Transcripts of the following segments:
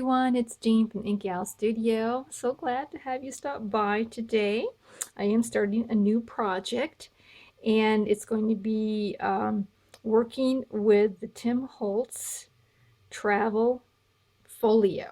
everyone, it's Jean from Inky Studio. So glad to have you stop by today. I am starting a new project and it's going to be working with the T Holtz travel folio.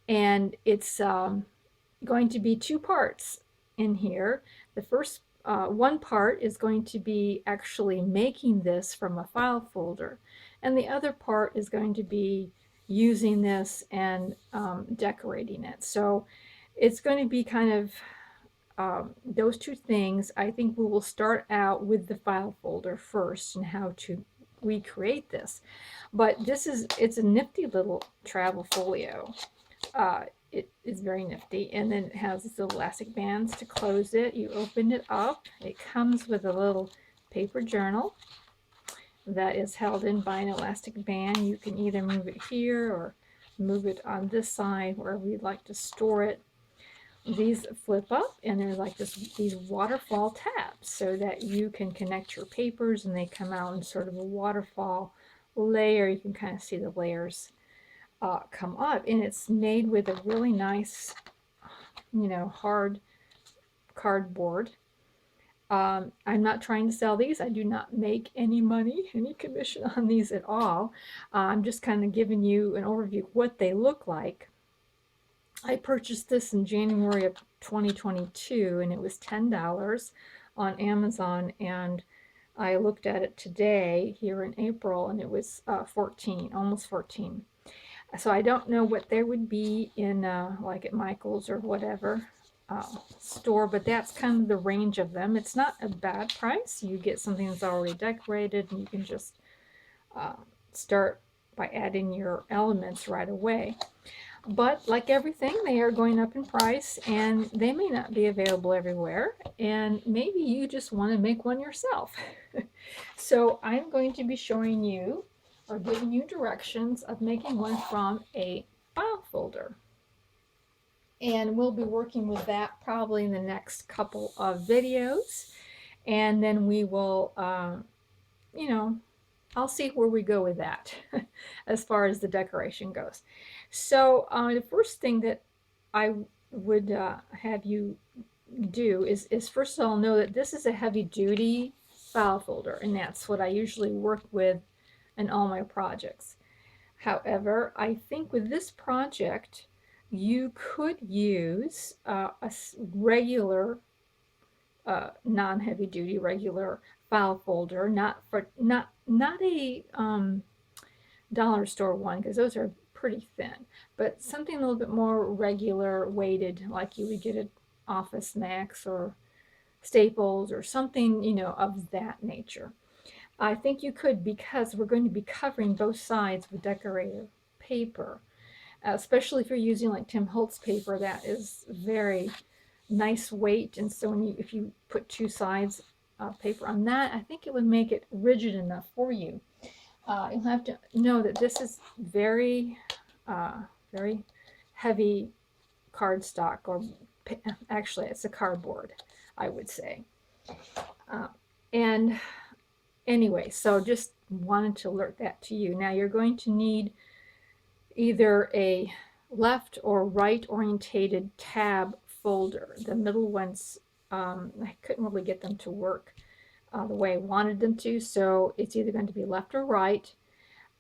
And it's going to be two parts in here. The first one part is going to be actually making this from a file folder, and the other part is going to be using this and decorating it. So it's going to be kind of those two things. I think we will start out with the file folder first and how to recreate this. But it's a nifty little travel folio. It is very nifty, and then it has these little elastic bands to close it. You open it up. It comes with a little paper journal that is held in by an elastic band. You can either move it here or move it on this side, wherever you'd like to store it. These flip up, and they're like these waterfall tabs, so that you can connect your papers, and they come out in sort of a waterfall layer. You can kind of see the layers come up, and it's made with a really nice, hard cardboard. I'm not trying to sell these. I do not make any money, any commission on these at all. I'm just kind of giving you an overview of what they look like. I purchased this in January of 2022, and it was $10 on Amazon, and I looked at it today here in April, and it was 14, almost 14. So I don't know what there would be in like at Michael's or whatever store, but that's kind of the range of them. It's not a bad price. You get something that's already decorated, and you can just start by adding your elements right away. But like everything, they are going up in price, and they may not be available everywhere, and maybe you just want to make one yourself. So I'm going to be showing you or giving you directions of making one from a file folder. And we'll be working with that probably in the next couple of videos. And then we will, I'll see where we go with that as far as the decoration goes. So the first thing that I would have you do is first of all know that this is a heavy duty file folder, and that's what I usually work with in all my projects. However, I think with this project you could use a regular non-heavy duty regular file folder, not a dollar store one, because those are pretty thin, but something a little bit more regular weighted, like you would get at Office Max or Staples or something, of that nature. I think you could, because we're going to be covering both sides with decorative paper, especially if you're using like T Holtz paper. That is very nice weight, and so if you put two sides of paper on that, I think it would make it rigid enough for you. You'll have to know that this is very very heavy cardstock, or actually it's a cardboard, I would say. And anyway, so just wanted to alert that to you. Now you're going to need either a left or right orientated tab folder. The middle ones, I couldn't really get them to work the way I wanted them to, so it's either going to be left or right.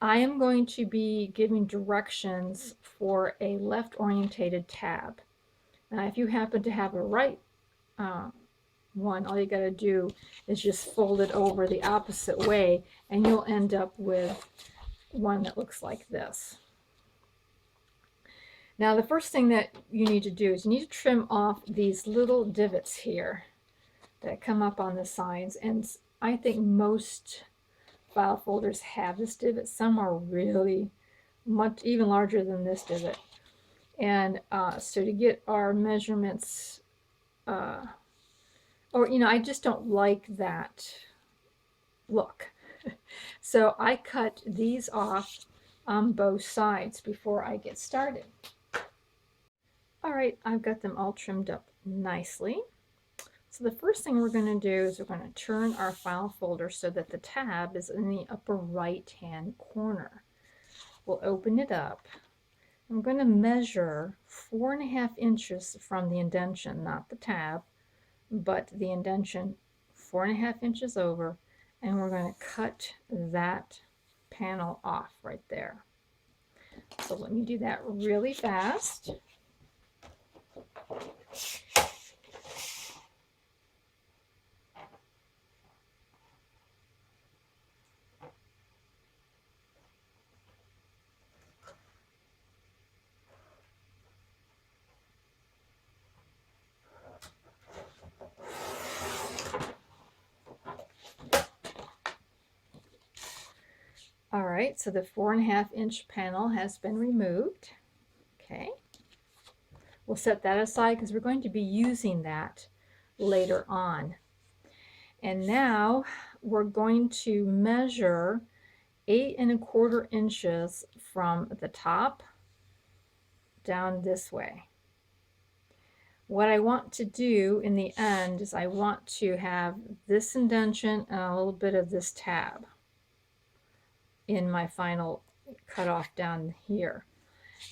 I am going to be giving directions for a left orientated tab. Now if you happen to have a right one, all you got to do is just fold it over the opposite way, and you'll end up with one that looks like this. Now the first thing that you need to do is you need to trim off these little divots here that come up on the sides, and I think most file folders have this divot. Some are really much even larger than this divot, and so to get our measurements, I just don't like that look. So I cut these off on both sides before I get started. All right, I've got them all trimmed up nicely. So the first thing we're going to do is we're going to turn our file folder so that the tab is in the upper right hand corner. We'll open it up, I'm going to measure 4.5 inches from the indentation, not the tab, but the indentation 4.5 inches over, and we're going to cut that panel off right there. So let me do that really fast. All right, so the 4.5 inch panel has been removed. Okay, we'll set that aside because we're going to be using that later on. And now we're going to measure 8.25 inches from the top down this way. What I want to do in the end is I want to have this indentation and a little bit of this tab in my final cutoff down here.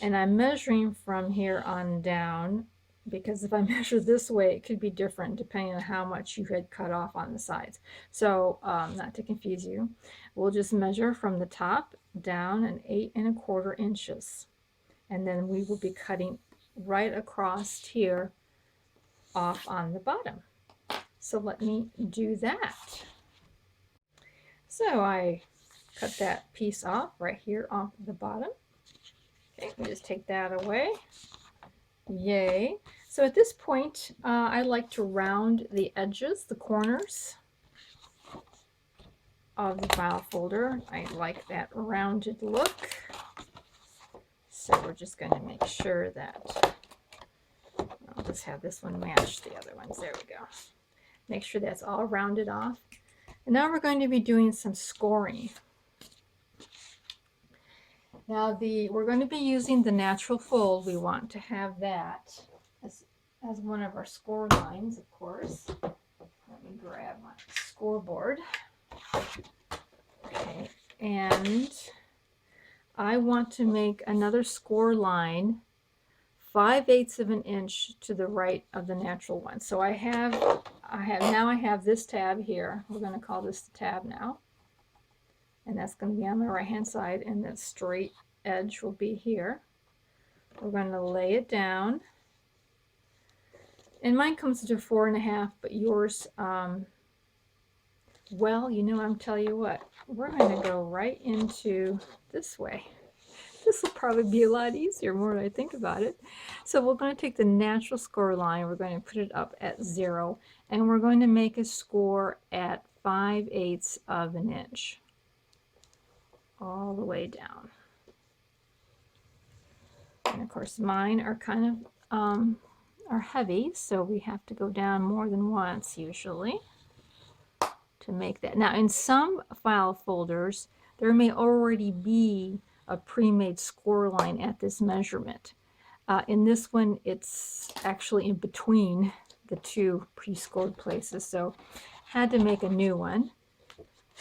And I'm measuring from here on down, because if I measure this way, it could be different depending on how much you had cut off on the sides. So not to confuse you, we'll just measure from the top down an 8.25 inches. And then we will be cutting right across here off on the bottom. So let me do that. So I cut that piece off right here off the bottom. Okay, we just take that away. Yay. So at this point, I like to round the edges, the corners of the file folder. I like that rounded look. So we're just going to make sure that, I'll just have this one match the other ones. There we go. Make sure that's all rounded off. And now we're going to be doing some scoring. Now we're going to be using the natural fold. We want to have that as one of our score lines, of course. Let me grab my scoreboard. Okay, and I want to make another score line 5/8 of an inch to the right of the natural one. So I have this tab here. We're going to call this the tab now. And that's going to be on the right hand side, and that straight edge will be here. We're going to lay it down, and mine comes to 4.5, but yours, well, you know, I'm telling you what, we're going to go right into this way. This will probably be a lot easier more than I think about it. So we're going to take the natural score line, we're going to put it up at 0, and we're going to make a score at 5/8 of an inch. All the way down. And of course mine are kind of are heavy, so we have to go down more than once usually to make that. Now in some file folders there may already be a pre-made score line at this measurement. In this one it's actually in between the two pre-scored places, so had to make a new one,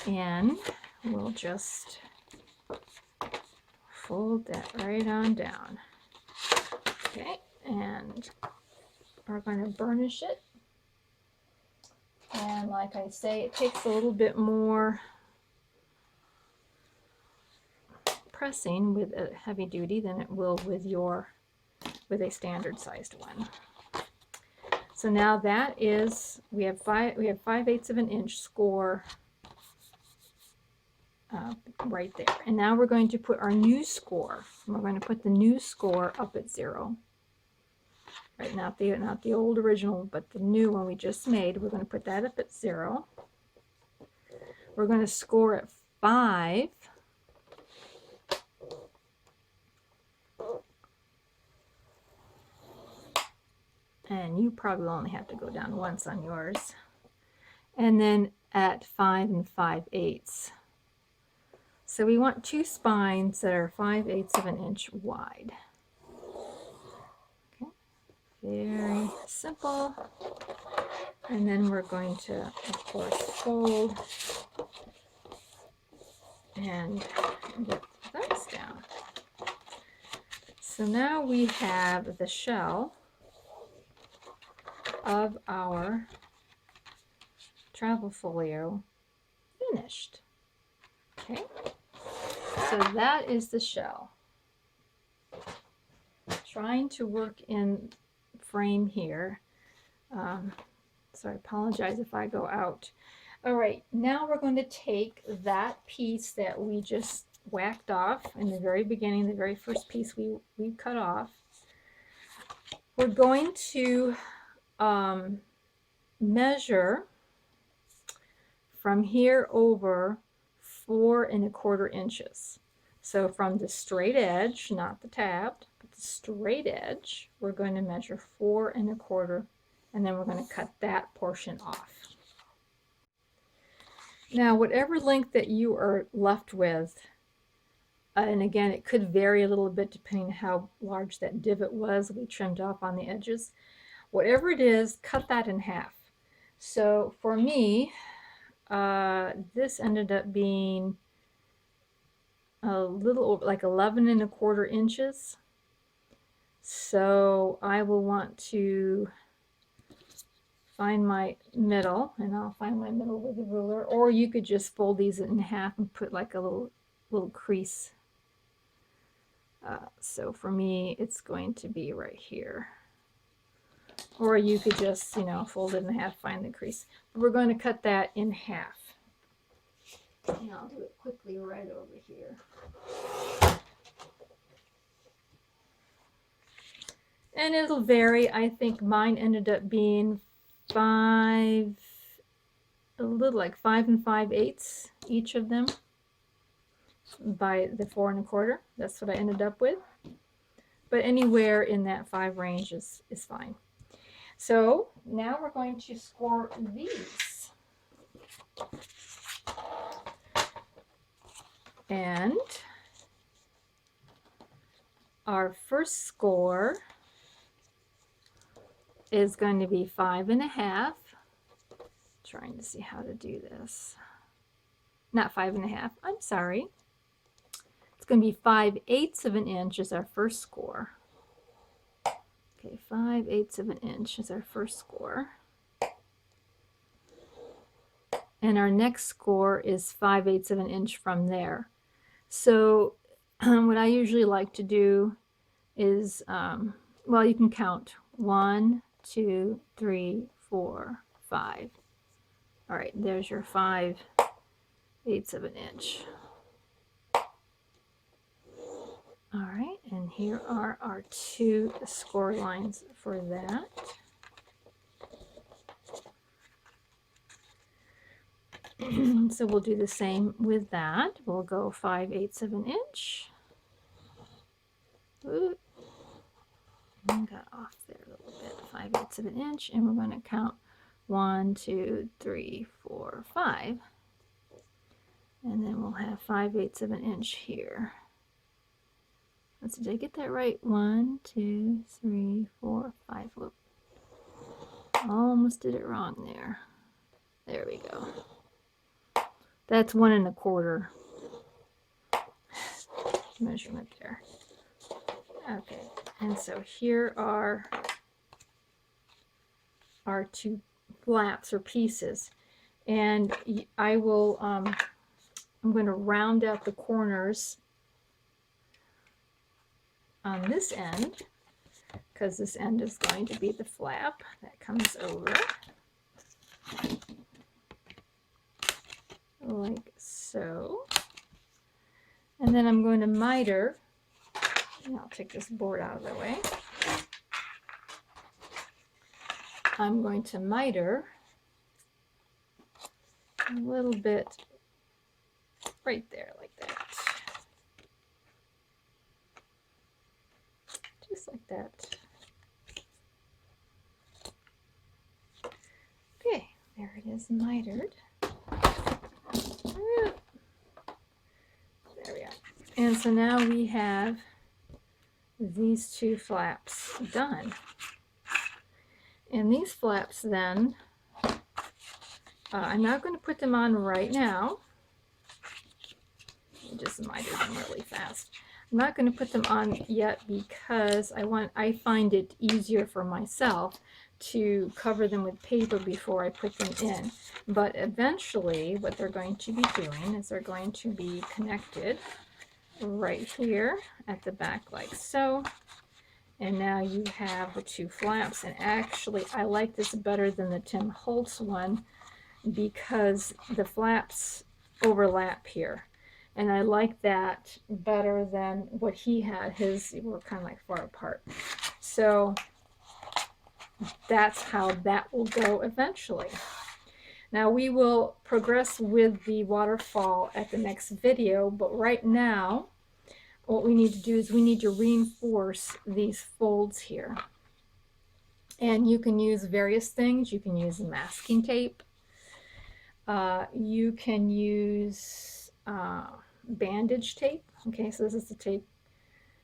and we'll just fold that right on down. Okay, and we're going to burnish it. And like I say, it takes a little bit more pressing with a heavy duty than it will with a standard sized one. So now that is, we have 5/8 of an inch score right there. And now we're going to put our new score. We're going to put the new score up at 0. Right, not the old original, but the new one we just made. We're going to put that up at 0. We're going to score at 5. And you probably only have to go down once on yours. And then at 5 5/8. So we want two spines that are 5/8 of an inch wide. Okay, very simple. And then we're going to, of course, fold and get those down. So now we have the shell of our travel folio finished. Okay, so that is the shell. Trying to work in frame here, so I apologize if I go out. All right, now we're going to take that piece that we just whacked off in the very beginning, the very first piece we cut off. We're going to measure from here over 4 1/4 inches. So from the straight edge, not the tabbed, but the straight edge, we're going to measure 4 1/4, and then we're going to cut that portion off. Now, whatever length that you are left with, and again, it could vary a little bit depending on how large that divot was we trimmed off on the edges. Whatever it is, cut that in half. So for me, this ended up being a little over, like 11 1/4 inches. So I will want to find my middle, and I'll find my middle with a ruler, or you could just fold these in half and put like a little crease. So for me, it's going to be right here. Or you could just, fold it in half, find the crease. But we're going to cut that in half. And I'll do it quickly right over here. And it'll vary. I think mine ended up being a little like 5 5/8 each of them by the 4 1/4. That's what I ended up with. But anywhere in that 5 range is fine. So now we're going to score these. And our first score is going to be 5 1/2. Trying to see how to do this. Not 5 1/2, I'm sorry. It's going to be 5/8 of an inch is our first score. Okay, 5/8 of an inch is our first score. And our next score is 5/8 of an inch from there. So what I usually like to do is, well, you can count 1, 2, 3, 4, 5. All right, there's your 5/8 of an inch. All right, and here are our 2 score lines for that. So we'll do the same with that. We'll go 5/8 of an inch. Ooh, got off there a little bit. 5/8 of an inch, and we're going to count 1, 2, 3, 4, 5. And then we'll have 5/8 of an inch here. Let's see, did I get that right? 1, 2, 3, 4, 5. Whoop. Almost did it wrong there. There we go. That's 1 1/4 measurement there. Okay, and so here are our 2 flaps or pieces, and I will I'm going to round out the corners on this end, because this end is going to be the flap that comes over like so. And then I'm going to miter, and I'll take this board out of the way. I'm going to miter a little bit right there, like that. Just like that. Okay, there it is, mitered. There we are. And so now we have these 2 flaps done. And these flaps then, I'm not going to put them on right now. Just miter them really fast. I'm not going to put them on yet because I find it easier for myself to cover them with paper before I put them in. But eventually what they're going to be doing is they're going to be connected right here at the back like so. And now you have the two flaps. And actually I like this better than the T Holtz one because the flaps overlap here. And I like that better than what he had. His were kind of like far apart. So that's how that will go eventually. Now we will progress with the waterfall at the next video, but right now what we need to do is we need to reinforce these folds here. And you can use various things. You can use masking tape. You can use bandage tape. Okay, so this is the tape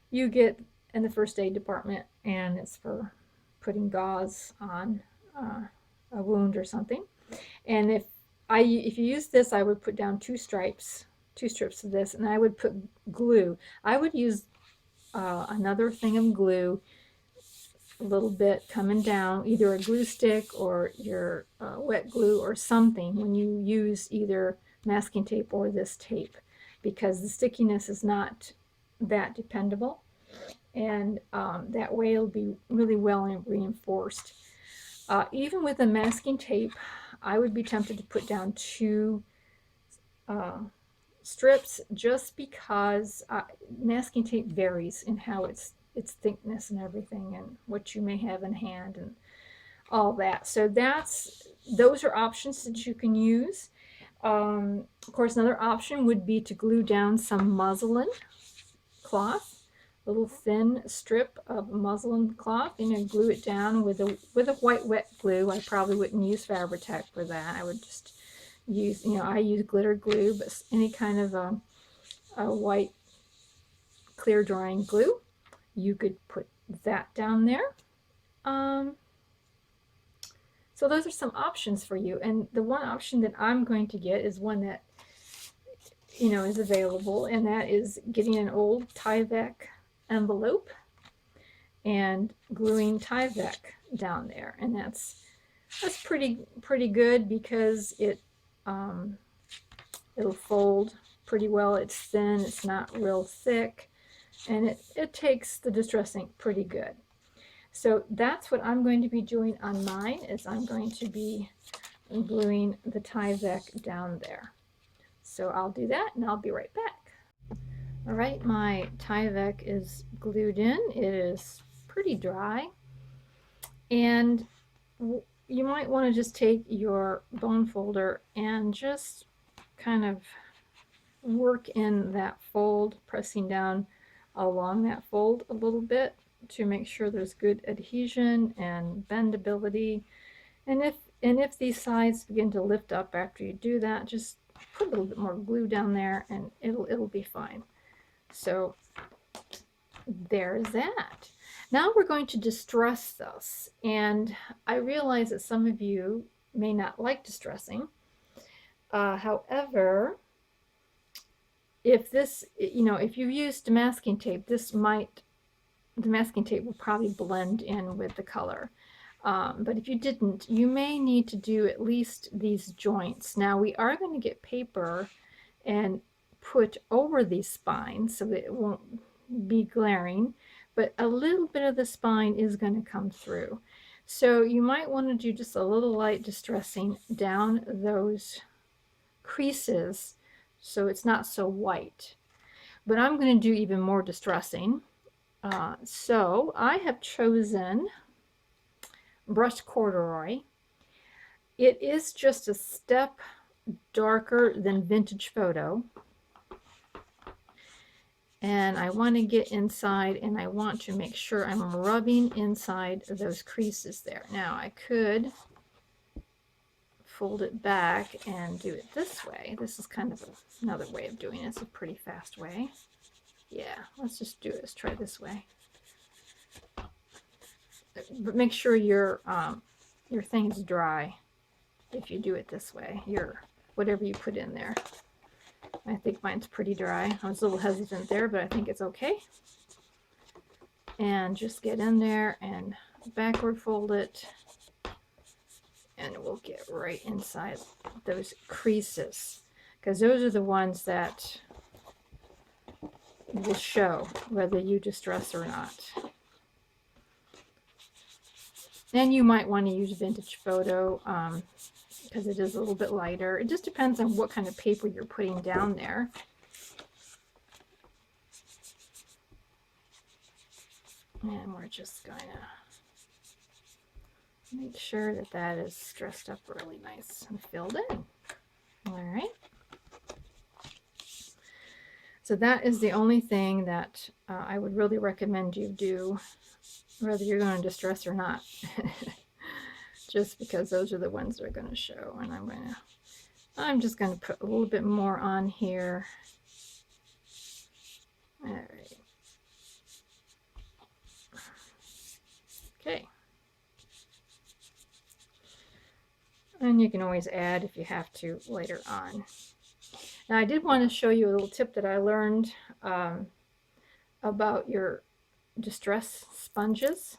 you get in the first aid department, and it's for putting gauze on a wound or something. And if you use this, I would put down two strips of this, and I would put glue. I would use another thing of glue, a little bit coming down, either a glue stick or your wet glue or something when you use either masking tape or this tape, because the stickiness is not that dependable, and that way it'll be really well reinforced. Even with the masking tape, I would be tempted to put down two strips, just because masking tape varies in how its thickness and everything, and what you may have in hand and all that. So those are options that you can use. Of course, another option would be to glue down some muslin cloth, a little thin strip of muslin cloth, and glue it down with a white wet glue. I probably wouldn't use Fabri-Tac for that. I would just use, I use glitter glue, but any kind of a white clear drying glue, you could put that down there. So those are some options for you. And the one option that I'm going to get is one that is available, and that is getting an old Tyvek envelope and gluing Tyvek down there. And that's pretty good, because it'll fold pretty well. It's thin, it's not real thick, and it takes the distress ink pretty good. So that's what I'm going to be doing on mine, is I'm going to be gluing the Tyvek down there. So I'll do that and I'll be right back. All right, my Tyvek is glued in. It is pretty dry. And you might want to just take your bone folder and just kind of work in that fold, pressing down along that fold a little bit to make sure there's good adhesion and bendability. And if these sides begin to lift up after you do that, just put a little bit more glue down there and it'll be fine. So there's that. Now we're going to distress this, and I realize that some of you may not like distressing. However, if this, if you use masking tape, the masking tape will probably blend in with the color. But if you didn't, you may need to do at least these joints. Now we are going to get paper and put over these spines so that it won't be glaring, but a little bit of the spine is going to come through. So you might want to do just a little light distressing down those creases so it's not so white. But I'm going to do even more distressing. So I have chosen brushed corduroy. It is just a step darker than vintage photo, and I want to get inside, and I want to make sure I'm rubbing inside those creases there. Now I could fold it back and do it this way. This is kind of another way of doing it. It's a pretty fast way. Yeah, let's just do it. Let's try this way. But make sure your thing is dry if you do it this way, whatever you put in there. I think mine's pretty dry. I was a little hesitant there, but I think it's okay. And just get in there and backward fold it, and we'll get right inside those creases, because those are the ones that will show whether you distress or not. And you might want to use vintage photo because it is a little bit lighter. It just depends on what kind of paper you're putting down there. And we're just going to make sure that that is dressed up really nice and filled in. All right. So that is the only thing that I would really recommend you do, whether you're going to distress or not. Just because those are the ones that are going to show. And I'm just going to put a little bit more on here. All right. Okay. And you can always add if you have to later on. Now I did want to show you a little tip that I learned about your distress sponges.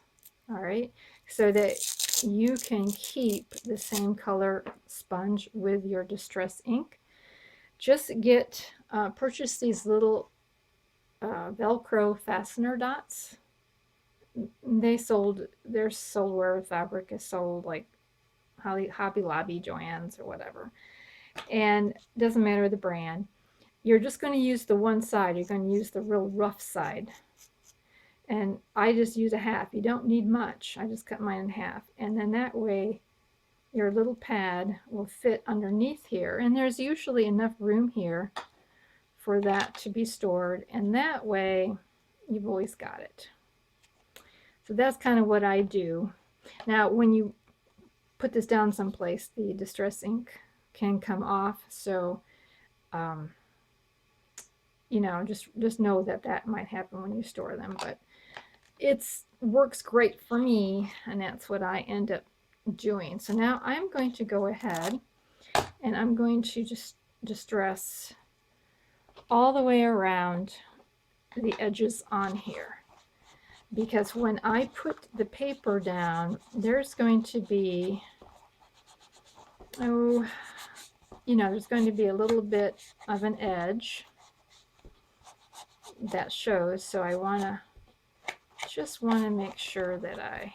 All right. So that you can keep the same color sponge with your distress ink. Just purchase these little Velcro fastener dots. They're sold where fabric is sold, like Hobby Lobby, Joann's, or whatever. And it doesn't matter the brand. You're just going to use the one side. You're going to use the real rough side. And I just use a half. You don't need much. I just cut mine in half. And then that way your little pad will fit underneath here. And there's usually enough room here for that to be stored. And that way you've always got it. So that's kind of what I do. Now, when you put this down someplace, the distress ink can come off. So, you know, just know that might happen when you store them. But it works great for me, and that's what I end up doing. So now I'm going to go ahead and I'm going to just distress all the way around the edges on here. Because when I put the paper down, there's going to be, there's going to be a little bit of an edge that shows. So I just want to make sure that I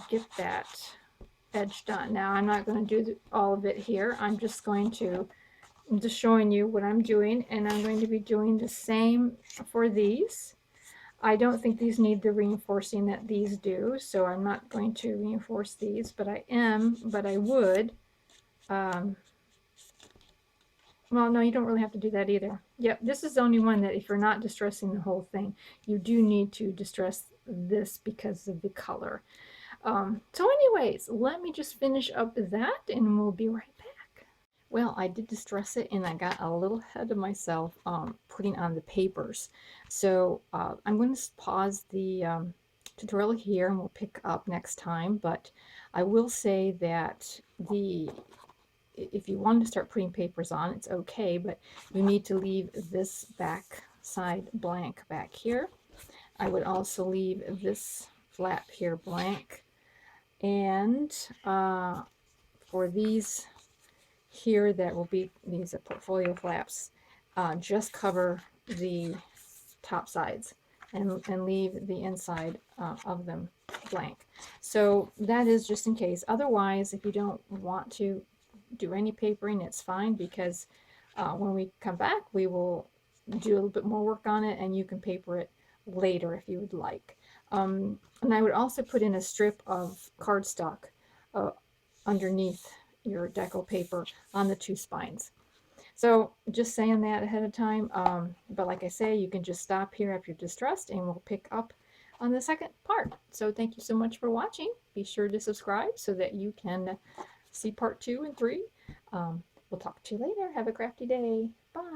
get that edge done. Now I'm not going to do all of it here. I'm just showing you what I'm doing, and I'm going to be doing the same for these. I don't think these need the reinforcing that these do, so I'm not going to reinforce these, but I would. Well, no, you don't really have to do that either. Yep, this is the only one that if you're not distressing the whole thing, you do need to distress this because of the color. So anyways, let me just finish up that and we'll be right back. Well, I did distress it and I got a little ahead of myself putting on the papers. So I'm going to pause the tutorial here and we'll pick up next time. But I will say that if you want to start putting papers on, it's okay, but you need to leave this back side blank back here. I would also leave this flap here blank. And for these here that will be these portfolio flaps, just cover the top sides and leave the inside of them blank. So that is just in case. Otherwise, if you don't want to do any papering, it's fine, because when we come back we will do a little bit more work on it and you can paper it later if you would like. And I would also put in a strip of cardstock underneath your deco paper on the two spines. So just saying that ahead of time, but like I say, you can just stop here if you're distressed and we'll pick up on the second part. So thank you so much for watching. Be sure to subscribe so that you can see part 2 and 3. We'll talk to you later. Have a crafty day. Bye.